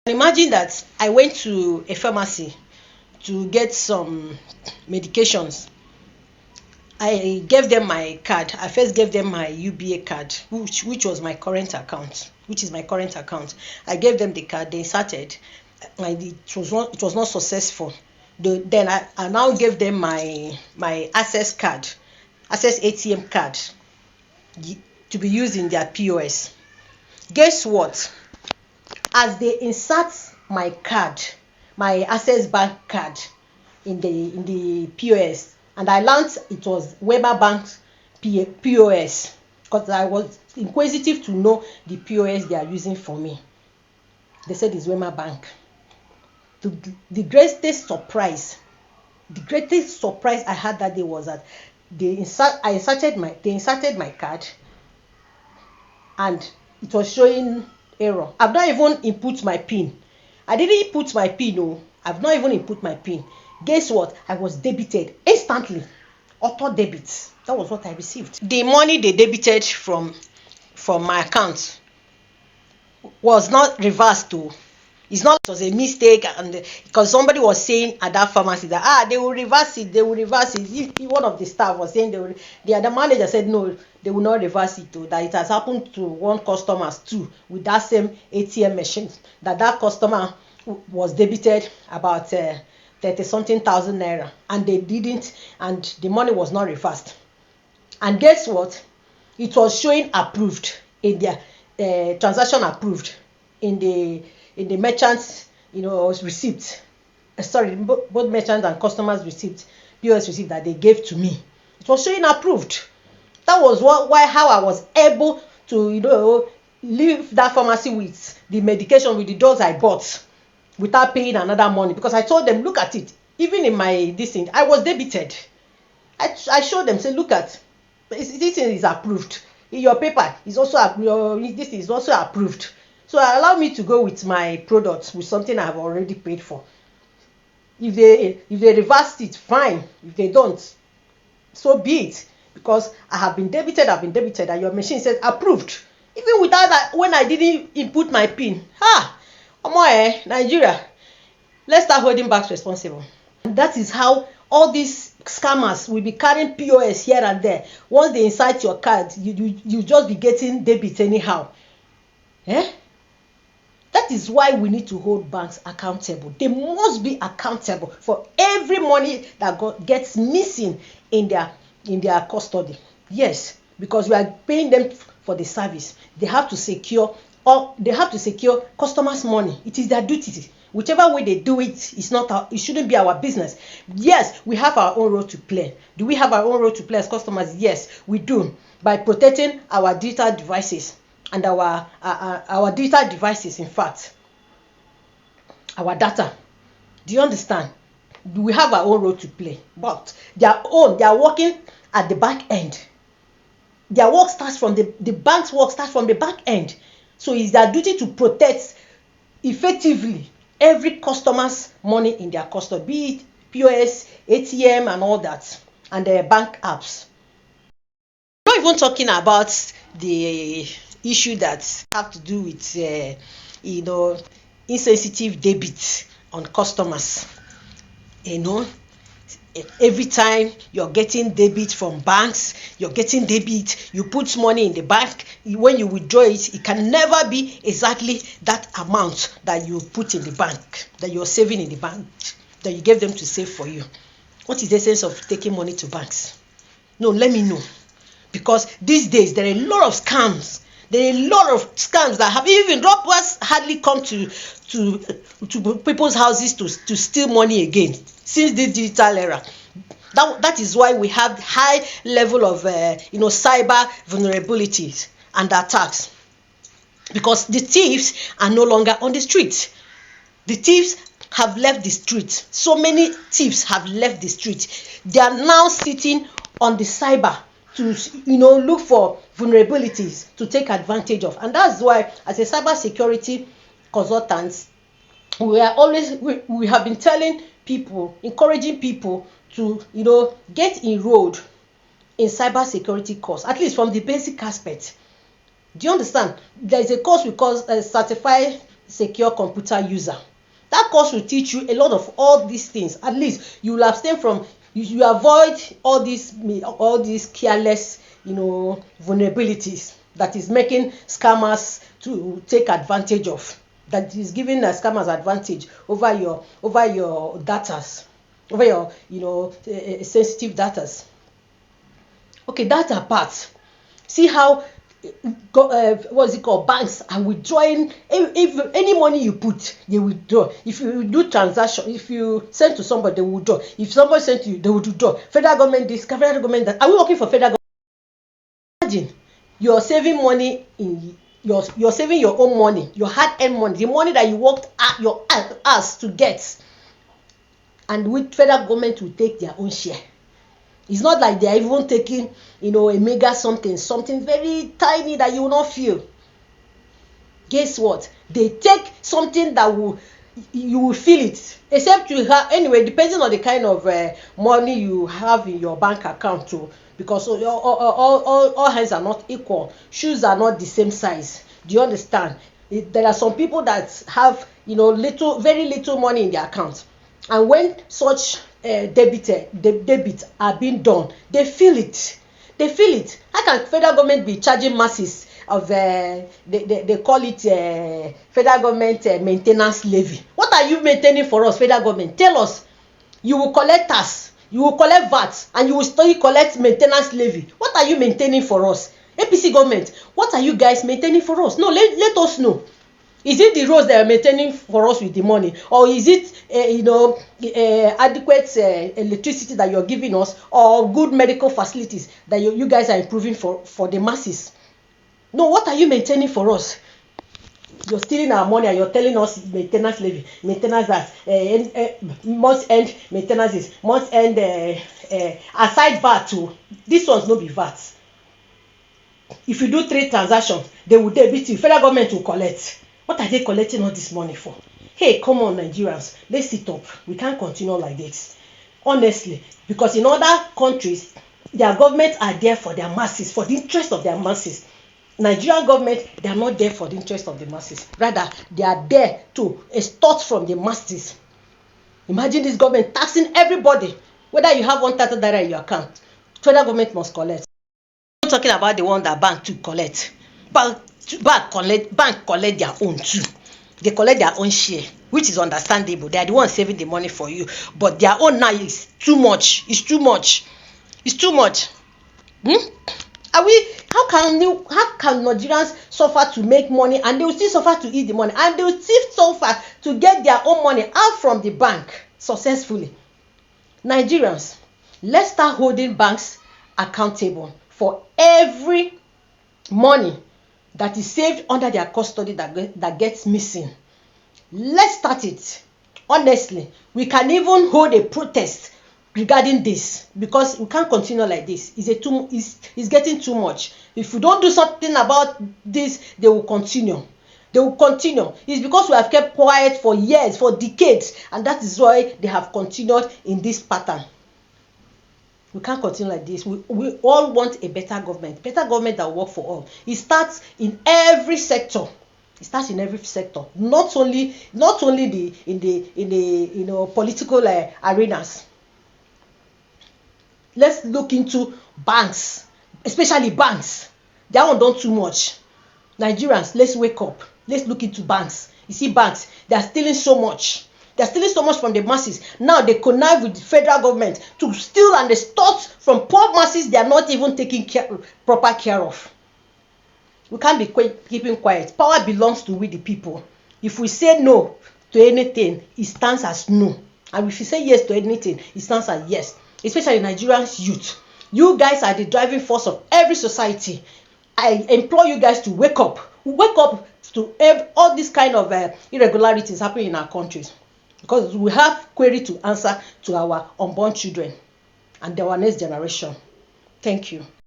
Imagine that I went to a pharmacy to get some medications. I gave them my card. I first gave them my UBA card, which was my current account, which is my current account. I gave them the card. They inserted. It was not successful. Then I now gave them my access card, access ATM card, to be used in their POS. Guess what? As they insert my card, my access bank card in the POS, and I learned it was Wema Bank's POS, because I was inquisitive to know the POS they are using for me. They said it's Wema Bank. The greatest surprise I had that day was that they inserted my card, and it was showing error. I've not even input my PIN. I didn't input my PIN. No, I've not even input my PIN. Guess what? I was debited instantly. Auto debits. That was what I received. The money they debited from my account was not reversed to. It's not, it was a mistake, and because somebody was saying at that pharmacy that they will reverse it. If one of the staff was saying the other manager said no, they will not reverse it. That it has happened to one customer too with that same ATM machine. That customer was debited about 30-something thousand naira, and they didn't, and the money was not reversed. And guess what? It was showing approved in their transaction approved in the merchant's receipt. Both merchants and customers receipt, POS receipt that they gave to me. It was showing approved. That was how I was able to leave that pharmacy with the medication, with the drugs I bought, without paying another money, because I told them, look at it. Even in my this thing, I was debited. I showed them, say, look at this thing is approved. Your paper is also this is also approved. So allow me to go with my products, with something I have already paid for. If they reverse it, fine. If they don't, so be it. Because I have been debited, and your machine says approved. Even without that, when I didn't input my PIN. Nigeria, let's start holding banks responsible. And that is how all these scammers will be carrying POS here and there. Once they insert your card, you just be getting debit anyhow. That is why we need to hold banks accountable. They must be accountable for every money that gets missing in their custody. Yes, because we are paying them for the service. They have to secure customers' money. It is their duty. Whichever way they do it, it shouldn't be our business. Yes, we have our own role to play. Do we have our own role to play as customers? Yes, we do. By protecting our digital devices. And our digital devices, in fact, our data. Do you understand? We have our own role to play, but they are working at the back end. Their work starts from the bank's work starts from the back end. So it's their duty to protect effectively every customer's money in their custody, be it POS, ATM, and all that, and their bank apps. I'm not even talking about the issue that have to do with insensitive debit on customers. Every time you're getting debit from banks, you put money in the bank. When you withdraw it, it can never be exactly that amount that you put in the bank, that you're saving in the bank, that you gave them to save for you. What is the essence of taking money to banks? No, let me know. Because these days there are a lot of scams. There are a lot of scams that have even robbers hardly come to people's houses to steal money again since the digital era. That is why we have high level of cyber vulnerabilities and attacks, because the thieves are no longer on the streets. The thieves have left the street. So many thieves have left the street. They are now sitting on the cyber to look for vulnerabilities to take advantage of. And that's why, as a cyber security consultant, we have been telling people, encouraging people to get enrolled in cyber security course, at least from the basic aspect. Do you understand? There is a course we call certified secure computer user. That course will teach you a lot of all these things. At least you will abstain from, you avoid all these careless, vulnerabilities that is making scammers to take advantage of. That is giving the scammers advantage over your datas, over your sensitive datas. Okay, that apart, see how what's it called, banks are withdrawing. If any money you put, they withdraw. If you do transaction, if you send to somebody, they will withdraw. If somebody send to you, they will withdraw. Federal government this, federal government that. Are we working for federal government? Imagine you're saving money in you're saving your own money, your hard-earned money, the money that you worked at your ass to get, and with federal government will take their own share. It's not like they are even taking, a mega something very tiny that you will not feel. Guess what? They take something that you will feel it. Except you have, anyway, depending on the kind of money you have in your bank account too. Because all hands are not equal. Shoes are not the same size. Do you understand? There are some people that have, very little money in their account. And when such debits are being done, they feel it. How can federal government be charging masses of they call it federal government maintenance levy? What are you maintaining for us, federal government? Tell us. You will collect tax, you will collect VAT, and you will still collect maintenance levy. What are you maintaining for us? APC government, what are you guys maintaining for us? No, let us know. Is it the roads they are maintaining for us with the money, or is it adequate electricity that you're giving us, or good medical facilities that you guys are improving for the masses? No, what are you maintaining for us? You're stealing our money and you're telling us maintenance levy, maintenance that must end, maintenance is must end aside VAT too. This one's no be VAT. If you do 3 transactions, they will debit you. Federal government will collect. What are they collecting all this money for? Hey, come on, Nigerians, let's sit up. We can't continue like this. Honestly, because in other countries, their governments are there for their masses, for the interest of their masses. Nigerian government, they are not there for the interest of the masses. Rather, they are there to extort from the masses. Imagine this government taxing everybody, whether you have 1,000 naira in your account. Federal government must collect. I'm not talking about the one that bank to collect. Bank collect their own too. They collect their own share, which is understandable. They are the ones saving the money for you, but their own now is too much. It's too much. How can Nigerians suffer to make money, and they will still suffer to eat the money, and they will still suffer to get their own money out from the bank successfully? Nigerians, let's start holding banks accountable for every money that is saved under their custody that gets missing. Let's start it. Honestly, we can even hold a protest regarding this, because we can't continue like this. It's getting too much. If we don't do something about this, they will continue. It's because we have kept quiet for years, for decades, and that is why they have continued in this pattern. We can't continue like this. We all want a better government that will work for all. It starts in every sector. Not only in the political arenas. Let's look into banks, especially banks. That one done too much. Nigerians, let's wake up. Let's look into banks. You see, banks, they are stealing so much. They are stealing so much from the masses. Now they connive with the federal government to steal and extort from poor masses they are not even taking proper care of. We can't be keeping quiet. Power belongs to we the people. If we say no to anything, it stands as no. And if you say yes to anything, it stands as yes. Especially Nigerians youth. You guys are the driving force of every society. I implore you guys to wake up. Wake up to all these kind of irregularities happening in our countries. Because we have query to answer to our unborn children and our next generation. Thank you.